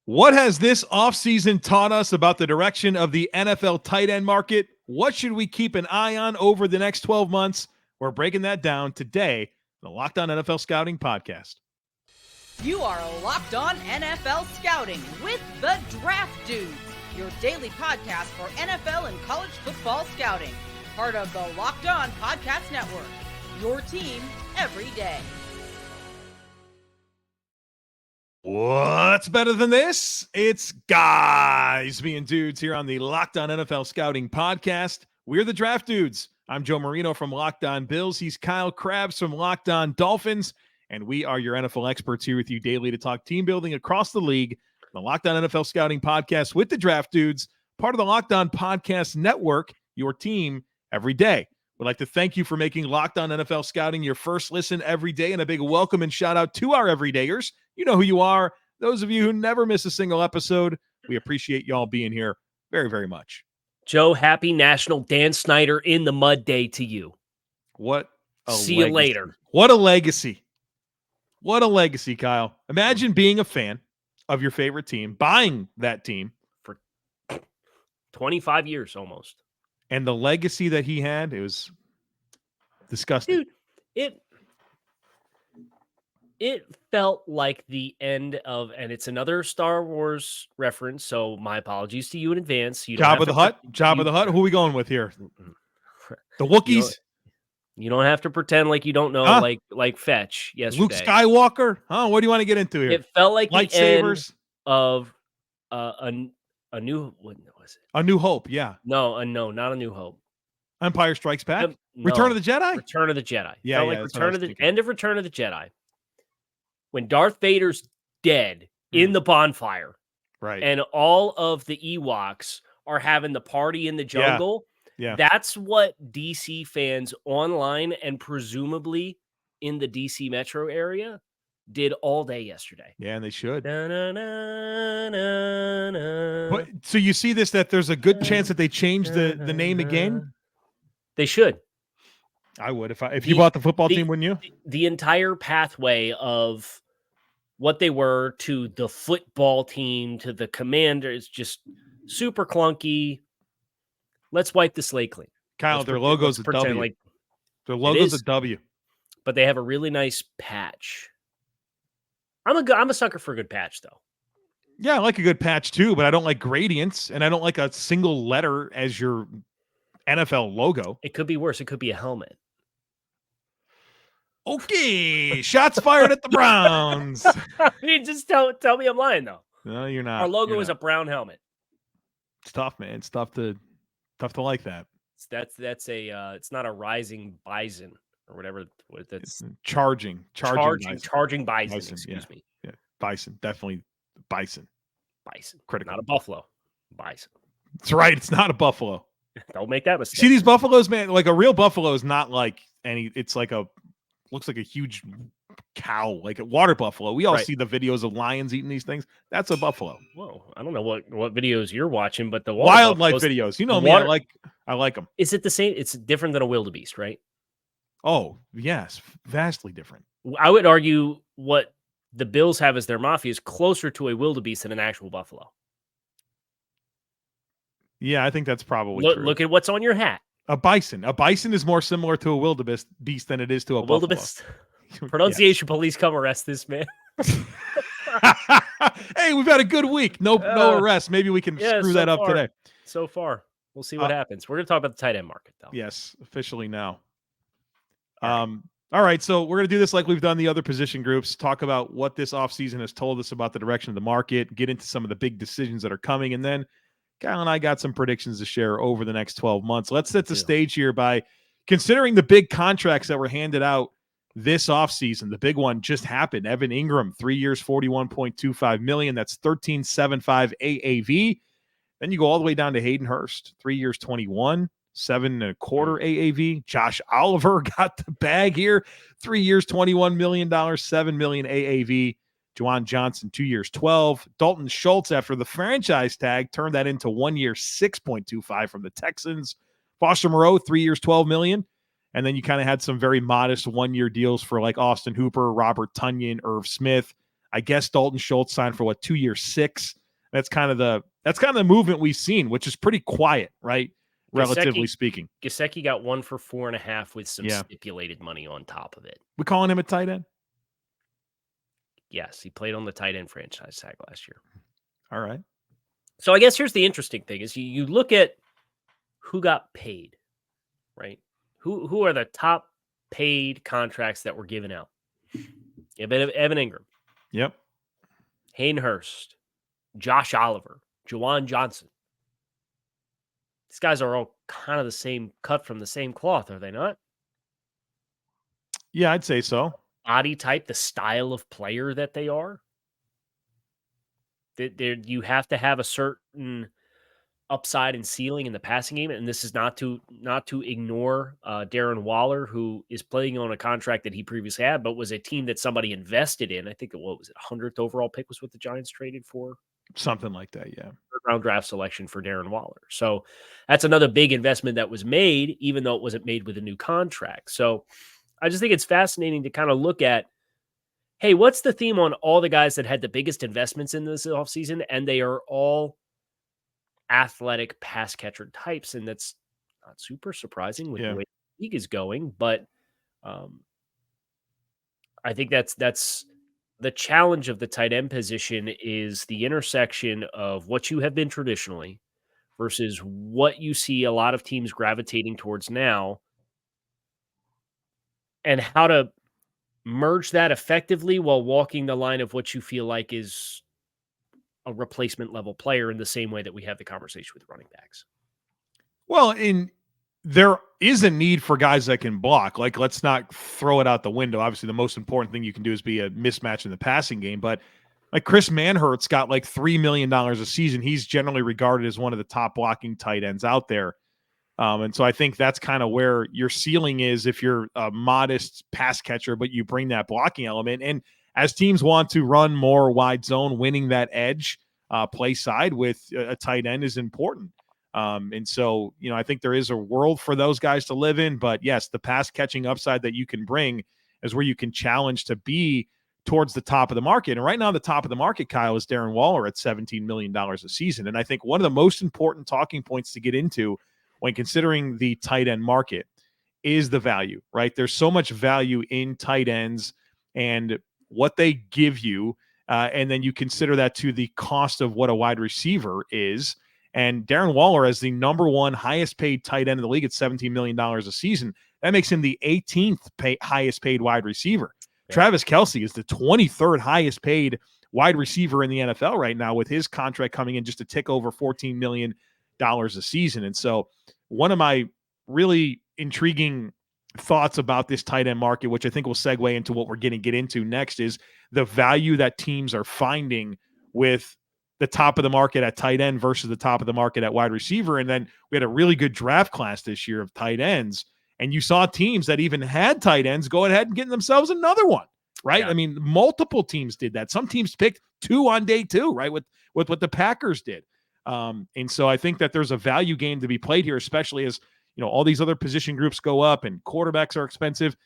What has this offseason taught us about the direction of the NFL tight end market? What should we keep an eye on over the next 12 months? We're breaking that down today in the Locked On NFL Scouting Podcast. You are Locked On NFL Scouting with the Draft Dudes, your daily podcast for NFL and college football scouting. Part of the Locked On Podcast Network, your team every day. What's better than this? It's guys being dudes here on the Locked On NFL Scouting Podcast. We're the Draft Dudes. I'm Joe Marino from Locked On Bills. He's Kyle Crabbs from Locked On Dolphins. And we are your NFL experts here with you daily to talk team building across the league. The Locked On NFL Scouting Podcast with the Draft Dudes, part of the Locked On Podcast Network, your team every day. We'd like to thank you for making Locked On NFL Scouting your first listen every day, and a big welcome and shout out to our everydayers. You know who you are. Those of you who never miss a single episode, we appreciate y'all being here very, very much. Joe, happy National Dan Snyder in the Mud Day to you. What a See legacy. You later. What a legacy. What a legacy, Kyle. Imagine being a fan of your favorite team, buying that team for 25 years almost. And the legacy that he had, it was disgusting. Dude, it felt like the end of, and it's another Star Wars reference, so my apologies to you in advance. Jabba the Hutt? Jabba the Hutt? Who are we going with here? The Wookiees? You don't have to pretend like you don't know, like Fetch yesterday. Luke Skywalker? Huh? What do you want to get into here? It felt like lightsabers the end of a new, what was it? A New Hope, yeah. No, not A New Hope. Empire Strikes Back? No, Return of the Jedi? Return of the Jedi. Yeah, felt like end of Return of the Jedi. When Darth Vader's dead in the bonfire, right, and all of the Ewoks are having the party in the jungle, yeah. That's what DC fans online and presumably in the DC metro area did all day yesterday. Yeah, and they should. Na, na, na, na, na. But, so you see this, that there's a good chance that they change the name again? They should. I would. If you bought the football team, wouldn't you? The entire pathway of what they were to the football team, to the Commanders, just super clunky. Let's wipe the slate clean. Kyle, their logo's a W. Like their logo's a W. But they have a really nice patch. I'm a sucker for a good patch, though. Yeah, I like a good patch, too, but I don't like gradients, and I don't like a single letter as your NFL logo. It could be worse. It could be a helmet. Okay, shots fired at the Browns. You just tell me I'm lying, though. No, you're not. Our logo is a brown helmet. It's tough, man. It's tough to like that. That's it's not a rising bison or whatever. That's charging bison. Excuse me. Yeah, bison, definitely bison. Critical. Not a buffalo. Bison. That's right. It's not a buffalo. Don't make that mistake. See these buffaloes, man. Like a real buffalo is not like any. It's like looks like a huge cow, like a water buffalo. We all see the videos of lions eating these things. That's a buffalo. Whoa, I don't know what videos you're watching, but the wildlife videos. You know me. I like them. Is it the same? It's different than a wildebeest, right? Oh yes, vastly different. I would argue what the Bills have as their mafia is closer to a wildebeest than an actual buffalo. Yeah, I think that's probably true. Look at what's on your hat. A bison. A bison is more similar to a wildebeest beast than it is to a buffalo. Wildebeest. Pronunciation police, come arrest this man. Hey, we've had a good week. No arrests. Maybe we can screw that up today. So far. We'll see what happens. We're going to talk about the tight end market, though. Yes, officially now. All right, so we're going to do this like we've done the other position groups, talk about what this offseason has told us about the direction of the market, get into some of the big decisions that are coming, and then Kyle and I got some predictions to share over the next 12 months. Let's set the stage here by considering the big contracts that were handed out this offseason. The big one just happened. Evan Ingram, 3 years, $41.25 million. That's $13.75 AAV. Then you go all the way down to Hayden Hurst, 3 years, $21, $7.25 AAV. Josh Oliver got the bag here, 3 years, $21 million, $7 million AAV. Juwan Johnson, 2 years, 12. Dalton Schultz, after the franchise tag, turned that into 1 year, 6.25 from the Texans. Foster Moreau, 3 years, $12 million. And then you kind of had some very modest 1 year deals for like Austin Hooper, Robert Tonyan, Irv Smith, I guess Dalton Schultz signed for 2 years, 6. That's kind of the movement we've seen, which is pretty quiet, right? Relatively speaking. Gesicki got 1 for 4.5 with some stipulated money on top of it. We calling him a tight end? Yes, he played on the tight end franchise tag last year. All right. So I guess here's the interesting thing is you look at who got paid, right? Who are the top paid contracts that were given out? You have Evan Ingram. Yep. Hayden Hurst, Josh Oliver, Juwan Johnson. These guys are all kind of the same cut from the same cloth, are they not? Yeah, I'd say so. Body type, the style of player that they are. You have to have a certain upside and ceiling in the passing game, and this is not to ignore Darren Waller, who is playing on a contract that he previously had, but was a team that somebody invested in. I think 100th overall pick was what the Giants traded for, something like that. Yeah, third-round draft selection for Darren Waller. So that's another big investment that was made, even though it wasn't made with a new contract. So I just think it's fascinating to kind of look at, hey, what's the theme on all the guys that had the biggest investments in this offseason, and they are all athletic pass catcher types, and that's not super surprising with the way the league is going. But I think that's the challenge of the tight end position is the intersection of what you have been traditionally versus what you see a lot of teams gravitating towards now, and how to merge that effectively while walking the line of what you feel like is a replacement level player in the same way that we have the conversation with running backs. Well, there is a need for guys that can block. Like, let's not throw it out the window. Obviously, the most important thing you can do is be a mismatch in the passing game. But like Chris Manhertz got like $3 million a season. He's generally regarded as one of the top blocking tight ends out there. And so I think that's kind of where your ceiling is if you're a modest pass catcher, but you bring that blocking element. And as teams want to run more wide zone, winning that edge play side with a tight end is important. And so, I think there is a world for those guys to live in. But yes, the pass catching upside that you can bring is where you can challenge to be towards the top of the market. And right now, the top of the market, Kyle, is Darren Waller at $17 million a season. And I think one of the most important talking points to get into when considering the tight end market is the value, right? There's so much value in tight ends and what they give you. And then you consider that to the cost of what a wide receiver is. And Darren Waller, as the number one highest paid tight end in the league at $17 million a season, that makes him the 18th highest paid wide receiver. Yeah. Travis Kelce is the 23rd highest paid wide receiver in the NFL right now, with his contract coming in just a tick over $14 million a season. And so one of my really intriguing thoughts about this tight end market, which I think will segue into what we're going to get into next, is the value that teams are finding with the top of the market at tight end versus the top of the market at wide receiver. And then we had a really good draft class this year of tight ends, and you saw teams that even had tight ends go ahead and get themselves another one, right? Yeah. I mean, multiple teams did that. Some teams picked 2 on day 2, right? With what the Packers did. And so I think that there's a value game to be played here, especially as, all these other position groups go up and quarterbacks are expensive.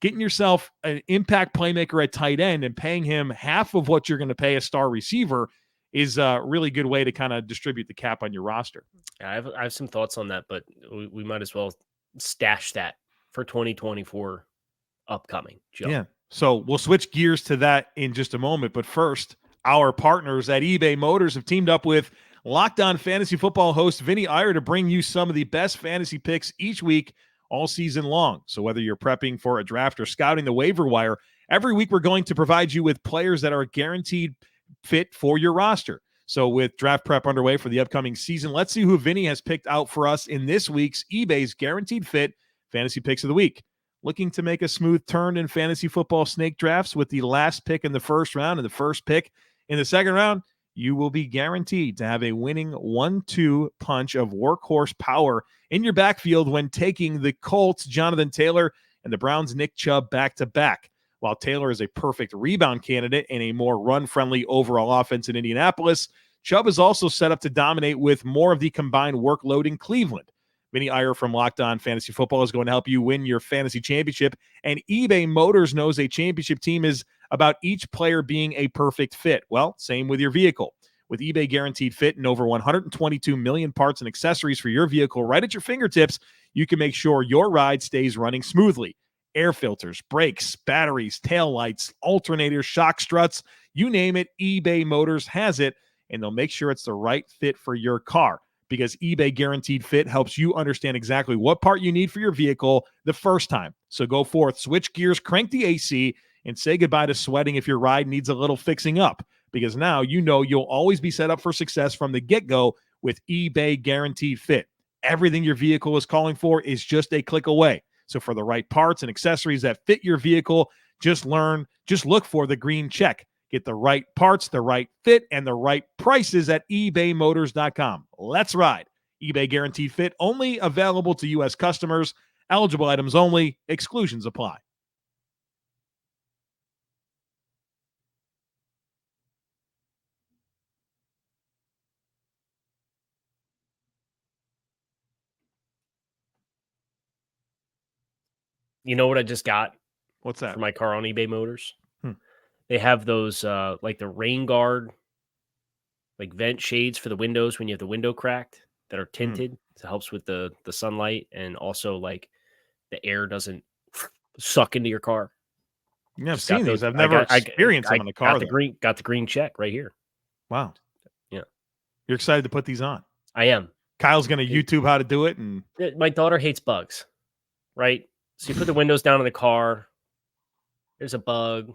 Getting yourself an impact playmaker at tight end and paying him half of what you're going to pay a star receiver is a really good way to kind of distribute the cap on your roster. I have some thoughts on that, but we might as well stash that for 2024 upcoming, Joe. Yeah. So we'll switch gears to that in just a moment. But first, our partners at eBay Motors have teamed up with Locked On Fantasy Football host Vinny Iyer to bring you some of the best fantasy picks each week all season long. So whether you're prepping for a draft or scouting the waiver wire, every week we're going to provide you with players that are guaranteed fit for your roster. So with draft prep underway for the upcoming season, let's see who Vinny has picked out for us in this week's eBay's Guaranteed Fit Fantasy Picks of the Week. Looking to make a smooth turn in fantasy football snake drafts with the last pick in the first round and the first pick in the second round? You will be guaranteed to have a winning 1-2 punch of workhorse power in your backfield when taking the Colts' Jonathan Taylor and the Browns' Nick Chubb back-to-back. While Taylor is a perfect rebound candidate and a more run-friendly overall offense in Indianapolis, Chubb is also set up to dominate with more of the combined workload in Cleveland. Vinny Iyer from Locked On Fantasy Football is going to help you win your fantasy championship, and eBay Motors knows a championship team is about each player being a perfect fit. Well, same with your vehicle. With eBay Guaranteed Fit and over 122 million parts and accessories for your vehicle right at your fingertips, you can make sure your ride stays running smoothly. Air filters, brakes, batteries, tail lights, alternators, shock struts, you name it, eBay Motors has it, and they'll make sure it's the right fit for your car, because eBay Guaranteed Fit helps you understand exactly what part you need for your vehicle the first time. So go forth, switch gears, crank the AC, and say goodbye to sweating if your ride needs a little fixing up, because now you know you'll always be set up for success from the get-go with eBay Guaranteed Fit. Everything your vehicle is calling for is just a click away. So for the right parts and accessories that fit your vehicle, just look for the green check. Get the right parts, the right fit, and the right prices at ebaymotors.com. Let's ride. eBay Guaranteed Fit, only available to U.S. customers. Eligible items only. Exclusions apply. You know what I just got What's that? for my car on eBay Motors? Hmm. They have those like the rain guard, like vent shades for the windows when you have the window cracked that are tinted. So it helps with the sunlight, and also like the air doesn't suck into your car. Yeah, I've Just got seen these. those. I've never experienced them in a car. Got the green check right here. Wow. Yeah. You're excited to put these on. I am. Kyle's going to YouTube how to do it. And My daughter hates bugs, right? So you put the windows down in the car. There's a bug.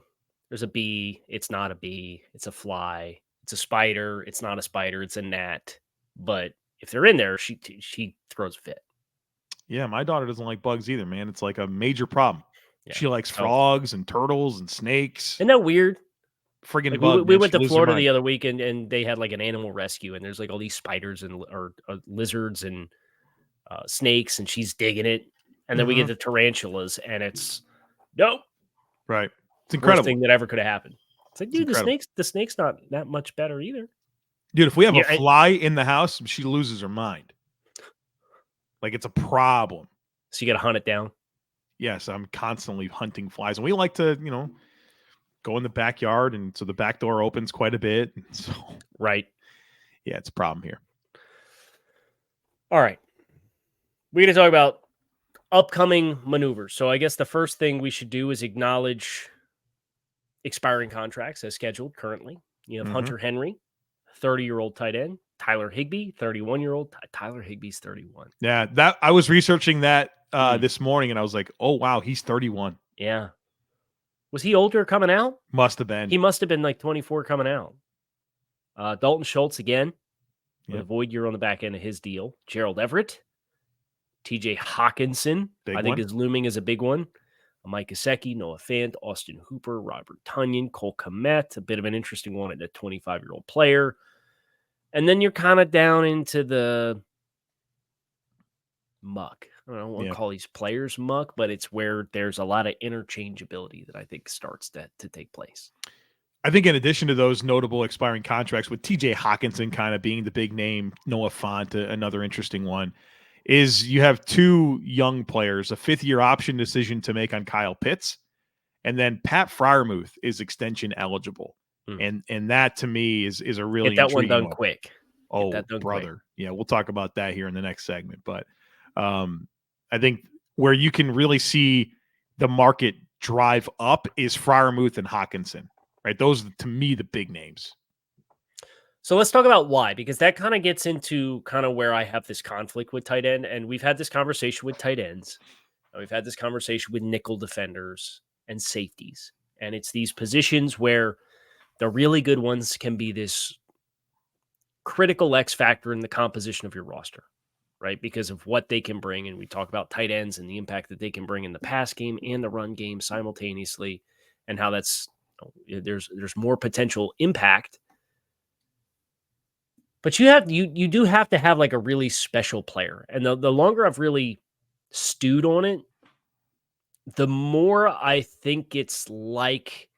There's a bee. It's not a bee. It's a fly. It's a spider. It's not a spider. It's a gnat. But if they're in there, she throws a fit. yeah, my daughter doesn't like bugs either, man. It's like a major problem. Yeah. She likes frogs and turtles and snakes. Isn't that weird? Friggin' Like bug. we man. went She to loses her Florida mind. the other week, and they had like an animal rescue, and there's like all these spiders and or lizards and snakes, and she's digging it. And then we get the tarantulas, and it's nope. Right. It's Worst incredible. thing that ever could have happened. It's like, dude, incredible. the snake's not that much better either. Dude, if we have Yeah, a fly in the house, she loses her mind. Like, it's a problem. So you got to hunt it down. Yes, I'm constantly hunting flies. And we like to, go in the backyard. And so the back door opens quite a bit. So, Right. yeah, it's a problem here. All right. We're going to talk about upcoming maneuvers. So I guess the first thing we should do is acknowledge expiring contracts as scheduled currently. You have Hunter Henry, 30-year-old tight end. Tyler Higbee, 31-year-old. Tyler Higbee's 31. Yeah, that I was researching that this morning, and I was like, oh, wow, he's 31. Yeah. Was he older coming out? Must have been. He must have been like 24 coming out. Dalton Schultz again, with Yep. a void year on the back end of his deal. Gerald Everett. TJ Hockenson, I think is looming as a big one. Mike Gesicki, Noah Fant, Austin Hooper, Robert Tunyon, Cole Kmet, a bit of an interesting one at a 25-year-old player. And then you're kind of down into the muck. I don't want to call these players muck, but it's where there's a lot of interchangeability that I think starts to take place. I think in addition to those notable expiring contracts, with TJ Hockenson kind of being the big name, Noah Fant, another interesting one, is you have two young players, a fifth-year option decision to make on Kyle Pitts, and then Pat Freiermuth is extension eligible. And that to me is a really get that one done one. quick. Oh, brother. Quick. Yeah, we'll talk about that here in the next segment. But I think where you can really see the market drive up is Freiermuth and Hawkinson, right? Those are, to me, the big names. So let's talk about why, because that kind of gets into kind of where I have this conflict with tight end. And we've had this conversation with tight ends. We've had this conversation with nickel defenders and safeties. And it's these positions where the really good ones can be this critical X factor in the composition of your roster, right? Because of what they can bring. And we talk about tight ends and the impact that they can bring in the pass game and the run game simultaneously, and how that's, there's more potential impact. But you do have to have like a really special player. And the longer I've really stewed on it, the more I think it's like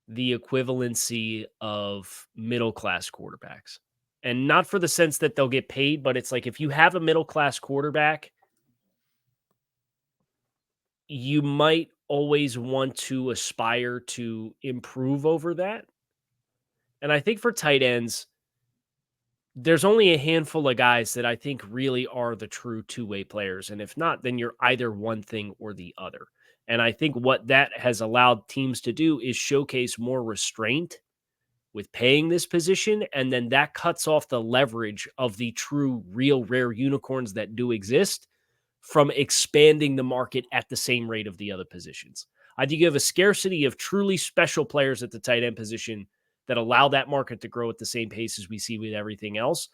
the equivalency of middle-class quarterbacks. And not for the sense that they'll get paid, but it's like if you have a middle-class quarterback, you might always want to aspire to improve over that. And I think for tight ends, there's only a handful of guys that I think really are the true two-way players. And if not, then you're either one thing or the other. And I think what that has allowed teams to do is showcase more restraint with paying this position. And then that cuts off the leverage of the true, real, rare unicorns that do exist from expanding the market at the same rate of the other positions. I think you have a scarcity of truly special players at the tight end position that allow that market to grow at the same pace as we see with everything else.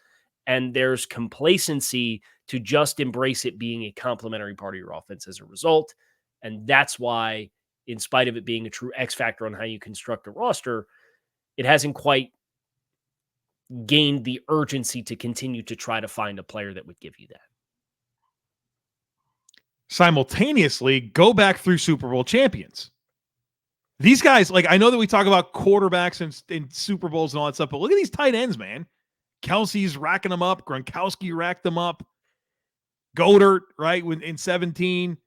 And there's complacency to just embrace it being a complementary part of your offense as a result. And that's why, in spite of it being a true X factor on how you construct a roster, it hasn't quite gained the urgency to continue to try to find a player that would give you that. Simultaneously, go back through Super Bowl champions. These guys, like, I know that we talk about quarterbacks and Super Bowls and all that stuff, but look at these tight ends, man. Kelsey's racking them up. Gronkowski racked them up. Goddard, right, in 17.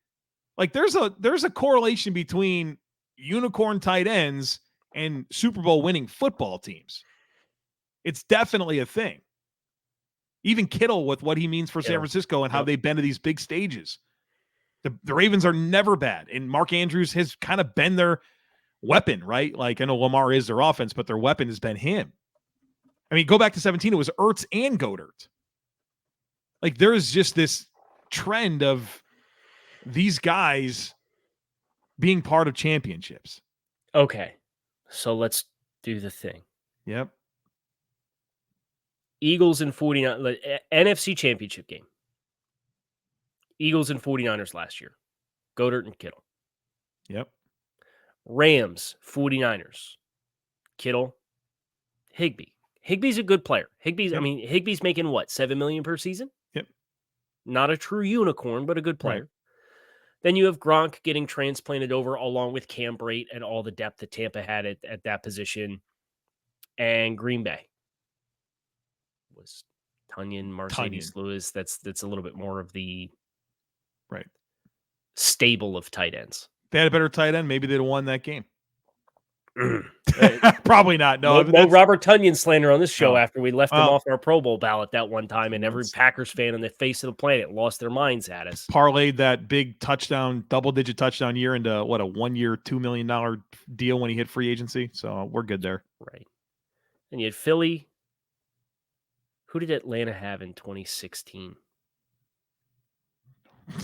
Like, there's a correlation between unicorn tight ends and Super Bowl winning football teams. It's definitely a thing. Even Kittle with what he means for San Francisco and how they've been to these big stages. The Ravens are never bad, and Mark Andrews has kind of been their weapon, right? Like, I know Lamar is their offense, but their weapon has been him. I mean, go back to 17, it was Ertz and Goddard. Like, there is just this trend of these guys being part of championships. Okay, so let's do the thing. Yep. Eagles and 49, NFC Championship game. Eagles and 49ers last year. Goddard and Kittle. Yep. Rams, 49ers. Kittle, Higbee. Higbee's a good player. Higbee's making what, $7 million per season? Yep. Not a true unicorn, but a good player. Right. Then you have Gronk getting transplanted over along with Cam Brate and all the depth that Tampa had at that position. And Green Bay was Tunyon, Mercedes Lewis. That's a little bit more of the right stable of tight ends. If they had a better tight end, maybe they'd have won that game. Probably not. No Robert Tunyon slander on this show after we left him off our Pro Bowl ballot that one time, and every Packers fan on the face of the planet lost their minds at us. Parlayed that big touchdown, double-digit touchdown year into a 1-year, $2 million deal when he hit free agency. So we're good there. Right. And you had Philly. Who did Atlanta have in 2016?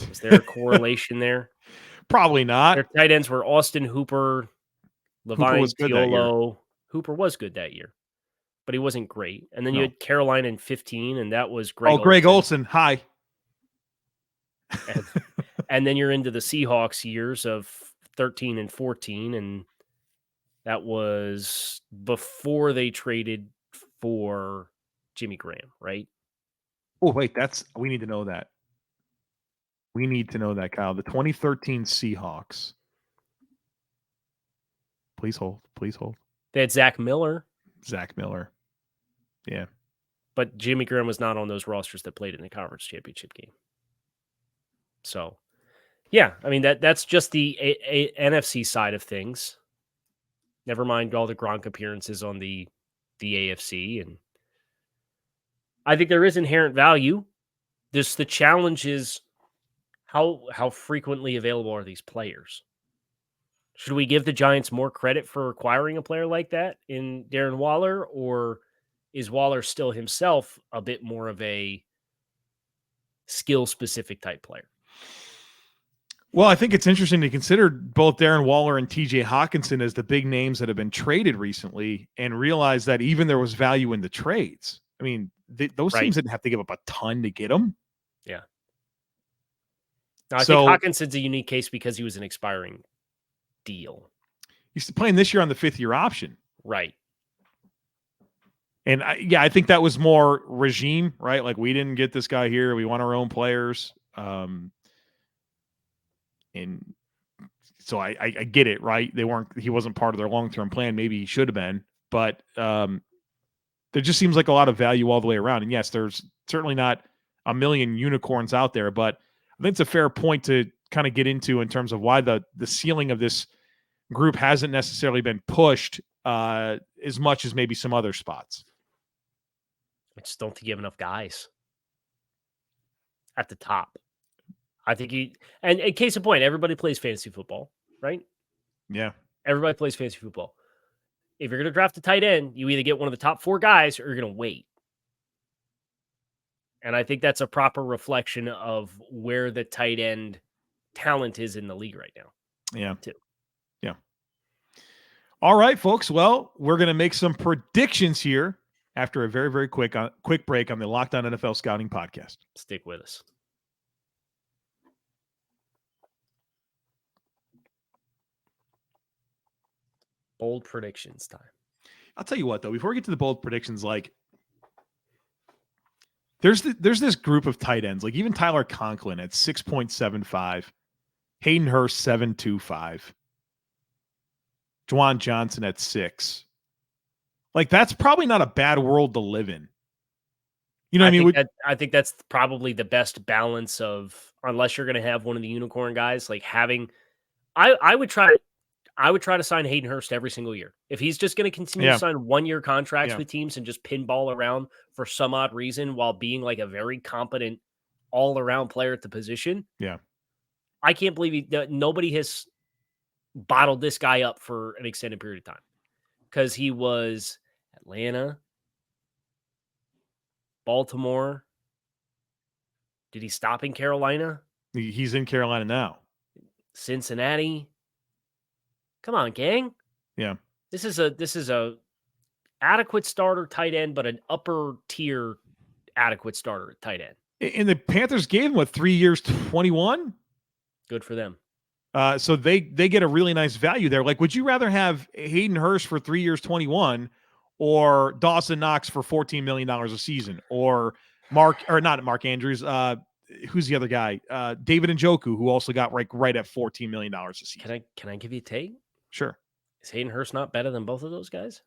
Was there a correlation there? Probably not. Their tight ends were Austin Hooper, Levine Tiolo. Hooper was good that year, but he wasn't great. And then you had Carolina in 15, and that was Greg Olsen. Greg Olsen. Hi. And then you're into the Seahawks years of 13 and 14, and that was before they traded for Jimmy Graham, right? Oh, wait, we need to know that. We need to know that, Kyle. The 2013 Seahawks. Please hold. They had Zach Miller. Yeah. But Jimmy Graham was not on those rosters that played in the conference championship game. So, yeah, I mean, that's just the NFC side of things. Never mind all the Gronk appearances on the AFC. And I think there is inherent value. The challenge is how frequently available are these players? Should we give the Giants more credit for acquiring a player like that in Darren Waller, or is Waller still himself a bit more of a skill-specific type player? Well, I think it's interesting to consider both Darren Waller and TJ Hockenson as the big names that have been traded recently and realize that even there was value in the trades. I mean, those teams didn't have to give up a ton to get them. Yeah. Now, I think Hawkinson's a unique case because he was an expiring deal. He's playing this year on the 5th-year option. Right. And I think that was more regime, right? Like, we didn't get this guy here. We want our own players. And so I get it, right? He wasn't part of their long-term plan. Maybe he should have been, but there just seems like a lot of value all the way around. And yes, there's certainly not a million unicorns out there, but I think it's a fair point to kind of get into in terms of why the ceiling of this group hasn't necessarily been pushed as much as maybe some other spots. I just don't think you have enough guys at the top. I think and case in point, everybody plays fantasy football, right? Yeah. Everybody plays fantasy football. If you're going to draft a tight end, you either get one of the top 4 guys or you're going to wait. And I think that's a proper reflection of where the tight end talent is in the league right now. Yeah. Too. Yeah. All right, folks. Well, we're going to make some predictions here after a very, very quick break on the Locked On NFL Scouting Podcast. Stick with us. Bold predictions time. I'll tell you what, though, before we get to the bold predictions, like there's this group of tight ends, like even Tyler Conklin at 6.75, Hayden Hurst 7.25, Juwan Johnson at 6. Like that's probably not a bad world to live in. You know what I mean? I think that's probably the best balance of, unless you're going to have one of the unicorn guys, like having. I would try to sign Hayden Hurst every single year. If he's just going to continue to sign 1-year contracts with teams and just pinball around for some odd reason while being like a very competent all-around player at the position. Yeah. I can't believe nobody has bottled this guy up for an extended period of time, because he was Atlanta, Baltimore. Did he stop in Carolina? He's in Carolina now. Cincinnati. Come on, gang. Yeah. This is a adequate starter tight end, but an upper tier adequate starter tight end. And the Panthers gave him 3 years, 21. Good for them. So they get a really nice value there. Like, would you rather have Hayden Hurst for 3 years, 21, or Dawson Knox for $14 million a season, or not Mark Andrews? Who's the other guy? David Njoku, who also got right at $14 million a season. Can I give you a take? Sure. Is Hayden Hurst not better than both of those guys?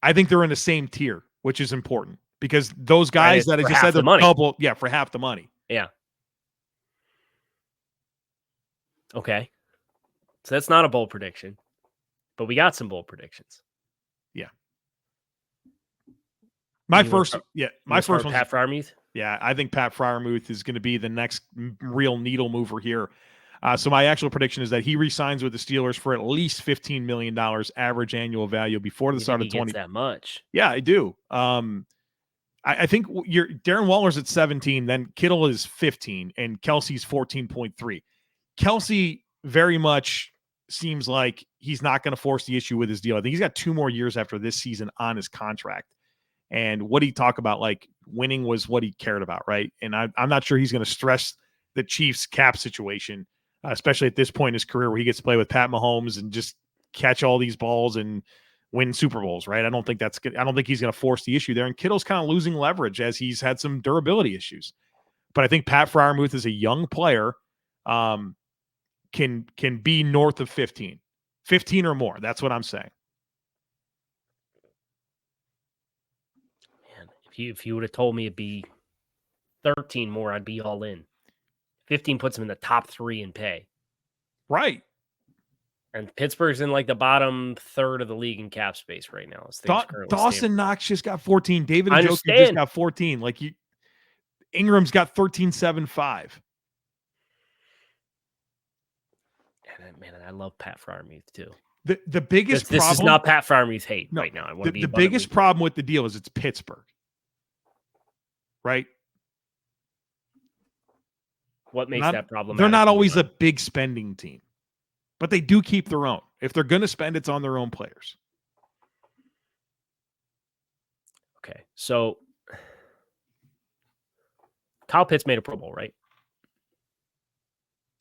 I think they're in the same tier, which is important because those guys that I just said, for half the money. Yeah. Okay. So that's not a bold prediction, but we got some bold predictions. Yeah. My first one, Pat Freiermuth. Yeah, I think Pat Freiermuth is going to be the next real needle mover here. So my actual prediction is that he re-signs with the Steelers for at least $15 million average annual value before the start of 20. That much? Yeah, I do. I think Darren Waller's at 17, then Kittle is 15, and Kelce's 14.3. Kelce very much seems like he's not going to force the issue with his deal. I think he's got 2 more years after this season on his contract. And what he talked about, like winning was what he cared about, right? And I'm not sure he's going to stress the Chiefs cap situation, especially at this point in his career where he gets to play with Pat Mahomes and just catch all these balls and win Super Bowls, right? I don't think that's good. I don't think he's going to force the issue there. And Kittle's kind of losing leverage as he's had some durability issues. But I think Pat Freiermuth is a young player, can be north of 15 or more. That's what I'm saying. Man, if you would have told me it'd be 13 more, I'd be all in. 15 puts him in the top 3 in pay. Right. And Pittsburgh's in like the bottom third of the league in cap space right now. Dawson Knox just got 14. David Njoku just got 14. Like Ingram's got 13.75. Man, I love Pat Freiermuth too. The biggest problem. This is not Pat Freiermuth hate right now. The biggest problem with the deal is it's Pittsburgh. Right? What makes that problematic? They're not always a big spending team, but they do keep their own. If they're going to spend, it's on their own players. Okay, so Kyle Pitts made a Pro Bowl, right?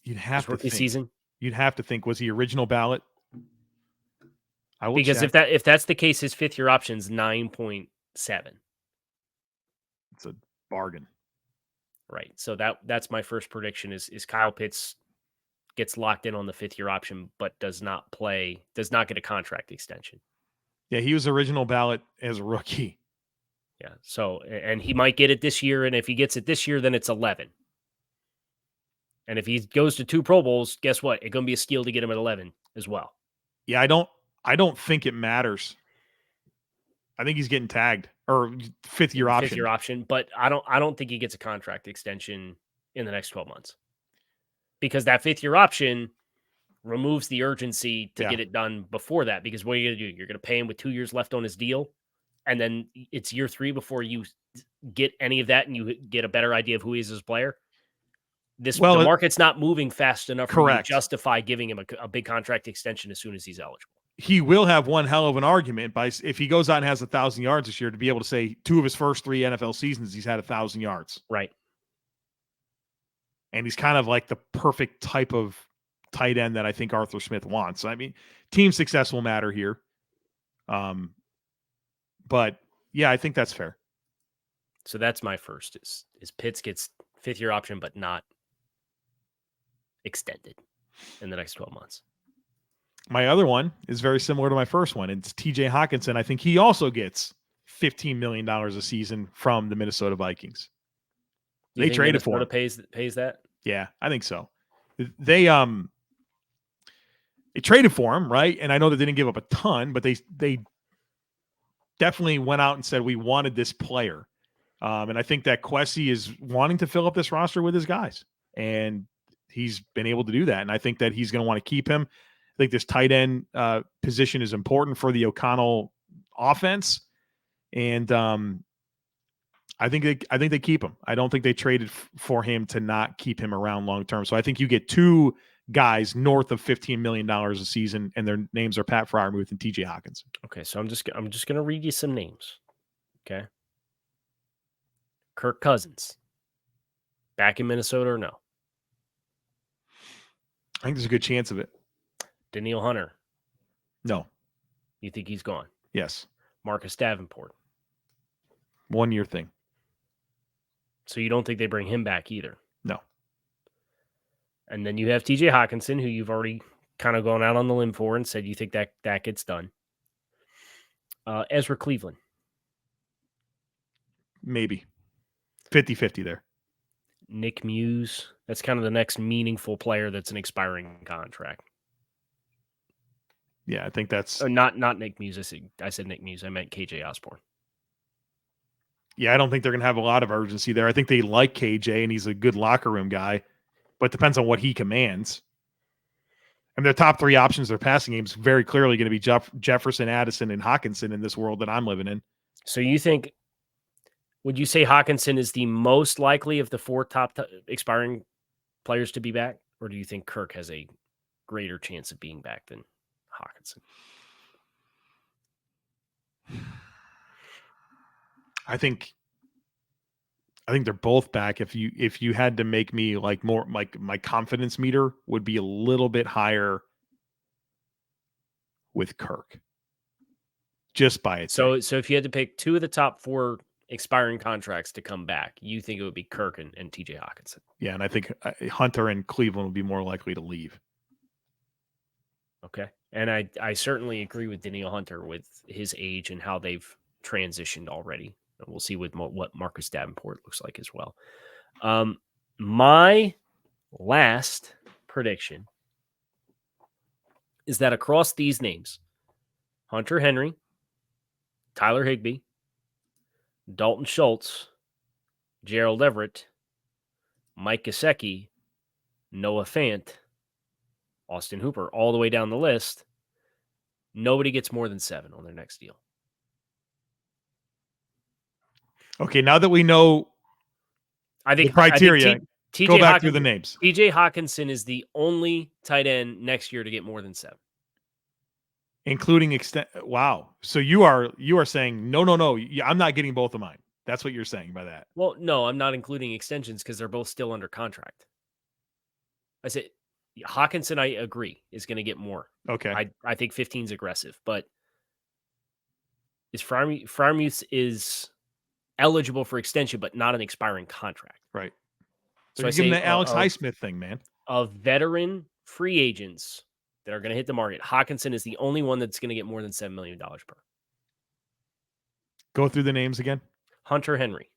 You'd have to think. Season. You'd have to think, was he original ballot? Because check. if that's the case, his 5th-year option's 9.7. It's a bargain. Right. So that's my first prediction is Kyle Pitts gets locked in on the 5th-year option, but does not get a contract extension. Yeah, he was original ballot as a rookie. Yeah. So, and he might get it this year. And if he gets it this year, then it's 11. And if he goes to 2 Pro Bowls, guess what? It's going to be a steal to get him at 11 as well. Yeah, I don't think it matters. I think he's getting tagged or 5th-year option. 5th-year option, but I don't think he gets a contract extension in the next 12 months. Because that 5th-year option removes the urgency to get it done before that. Because what are you going to do? You're going to pay him with 2 years left on his deal, and then it's year 3 before you get any of that and you get a better idea of who he is as a player. The market's not moving fast enough for you to justify giving him a big contract extension as soon as he's eligible. He will have one hell of an argument if he goes out and has 1,000 yards this year to be able to say 2 of his first 3 NFL seasons he's had 1,000 yards. Right. And he's kind of like the perfect type of tight end that I think Arthur Smith wants. I mean, team success will matter here. But yeah, I think that's fair. So that's my first is Pitts gets 5th-year option, but not extended in the next 12 months. My other one is very similar to my first one. It's TJ Hockenson. I think he also gets $15 million a season from the Minnesota Vikings. They traded for him. Pays that? Yeah, I think so. They traded for him, right? And I know they didn't give up a ton, but they definitely went out and said we wanted this player. And I think that Kwesi is wanting to fill up this roster with his guys. And he's been able to do that. And I think that he's going to want to keep him. I think this tight end position is important for the O'Connell offense. And I think they keep him. I don't think they traded for him to not keep him around long term. So I think you get 2 guys north of $15 million a season, and their names are Pat Freiermuth and TJ Hockenson. Okay, so I'm just going to read you some names. Okay. Kirk Cousins. Back in Minnesota or no? I think there's a good chance of it. Daniil Hunter. No. You think he's gone? Yes. Marcus Davenport. 1-year thing. So you don't think they bring him back either? No. And then you have TJ Hockenson, who you've already kind of gone out on the limb for and said you think that gets done. Ezra Cleveland. Maybe. 50-50 there. Nick Muse. That's kind of the next meaningful player that's an expiring contract. Yeah, I think that's... not Nick Muse. I said Nick Muse. I meant KJ Osborne. Yeah, I don't think they're going to have a lot of urgency there. I think they like KJ, and he's a good locker room guy, but it depends on what he commands. And their top 3 options, their passing game is very clearly going to be Jefferson, Addison, and Hockenson in this world that I'm living in. So you think... Would you say Hockenson is the most likely of the 4 top expiring players to be back? Or do you think Kirk has a greater chance of being back than Hockenson? I think they're both back. If you had to make me like more like my confidence meter would be a little bit higher with Kirk. Just by it. So if you had to pick 2 of the top 4 expiring contracts to come back, you think it would be Kirk and TJ Hockenson? Yeah, and I think Hunter and Cleveland would be more likely to leave. Okay. And I certainly agree with Daniil Hunter with his age and how they've transitioned already. And we'll see what Marcus Davenport looks like as well. My last prediction is that across these names, Hunter Henry, Tyler Higbee, Dalton Schultz, Gerald Everett, Mike Gesicki, Noah Fant, Austin Hooper, all the way down the list, nobody gets more than 7 on their next deal. Okay, now that we know the criteria, go back through the names. TJ Hockenson is the only tight end next year to get more than 7. Including extent. Wow. So you are saying, no. I'm not getting both of mine. That's what you're saying by that. Well, no, I'm not including extensions because they're both still under contract. I said Hockenson, I agree, is going to get more. Okay. I think 15 is aggressive, but Freiermuth is eligible for extension, but not an expiring contract. Right. So I give him the Alex Highsmith thing, man. Of veteran free agents that are going to hit the market, Hockenson is the only one that's going to get more than $7 million per. Go through the names again. Hunter Henry.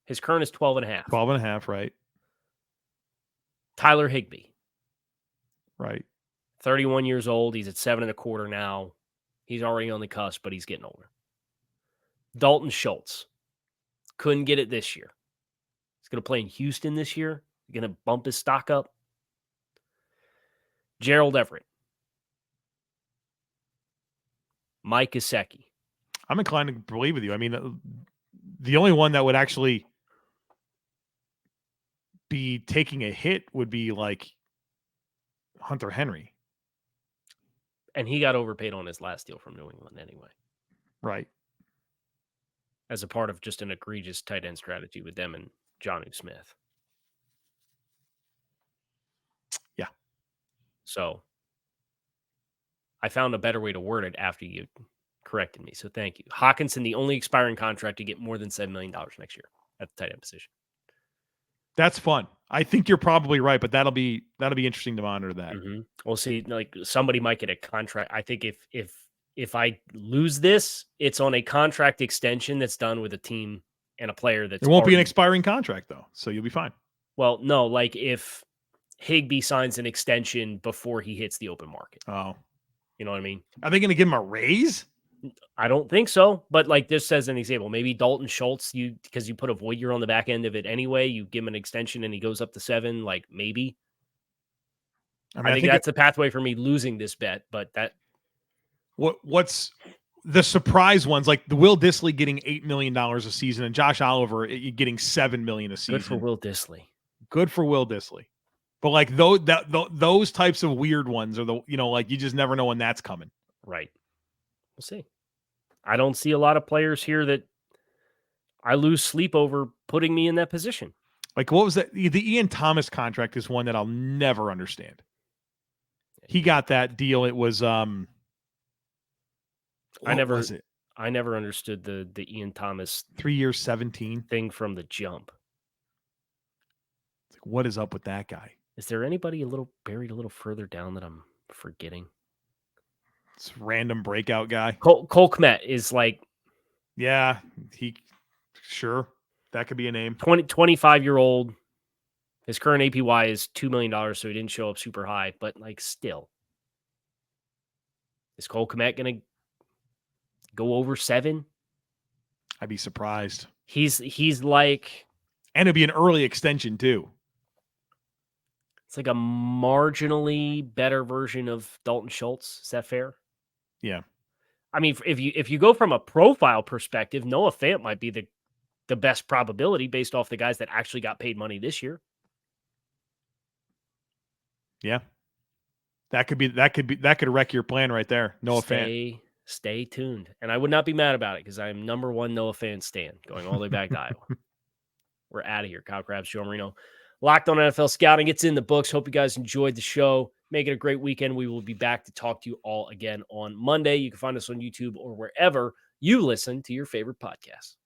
His current is 12.5. 12.5, right. Tyler Higbee. Right. 31 years old. He's at 7.25 now. He's already on the cusp, but he's getting older. Dalton Schultz. Couldn't get it this year. He's going to play in Houston this year. Going to bump his stock up. Gerald Everett. Mike Gesicki. I'm inclined to believe with you. I mean, the only one that would actually be taking a hit would be like Hunter Henry. And he got overpaid on his last deal from New England anyway. Right. As a part of just an egregious tight end strategy with them and Jonnu Smith. Yeah. So I found a better way to word it after you corrected me. So thank you. Hawkinson, the only expiring contract to get more than $7 million next year at the tight end position. That's fun. I think you're probably right, but that'll be interesting to monitor that. Mm-hmm. We'll see. Like somebody might get a contract. I think if I lose this, it's on a contract extension that's done with a team and a player that's. There won't be an expiring contract though, so you'll be fine. Well, no, like if Higbee signs an extension before he hits the open market. Oh, you know what I mean? Are they going to give him a raise? I don't think so, but like this says an example. Maybe Dalton Schultz, because you put a void year on the back end of it anyway, you give him an extension and he goes up to 7. Like maybe. I think that's a pathway for me losing this bet, but that. What's the surprise ones, like the Will Dissly getting $8 million a season and Josh Oliver getting $7 million a season. Good for Will Dissly. Good for Will Dissly. But like those types of weird ones are like you just never know when that's coming. Right. We'll see. I don't see a lot of players here that I lose sleep over putting me in that position. Like what was that? The Ian Thomas contract is one that I'll never understand. He got that deal. It was I never understood the Ian Thomas 3 years, 17 thing from the jump. It's like, what is up with that guy? Is there anybody buried a little further down that I'm forgetting? It's random breakout guy. Cole Kmet is like, yeah, sure. That could be a name. 25-year-old. His current APY is $2 million, so he didn't show up super high, but like still. Is Cole Kmet going to go over 7? I'd be surprised. He's like, and it'd be an early extension too. It's like a marginally better version of Dalton Schultz. Is that fair? Yeah. I mean, if you go from a profile perspective, Noah Fant might be the best probability based off the guys that actually got paid money this year. Yeah. That could wreck your plan right there. Noah Fant. Stay tuned. And I would not be mad about it because I am number one Noah Fant stan going all the way back to Iowa. We're out of here. Kyle Crabbs, Joe Marino. Locked on NFL Scouting. It's in the books. Hope you guys enjoyed the show. Make it a great weekend. We will be back to talk to you all again on Monday. You can find us on YouTube or wherever you listen to your favorite podcasts.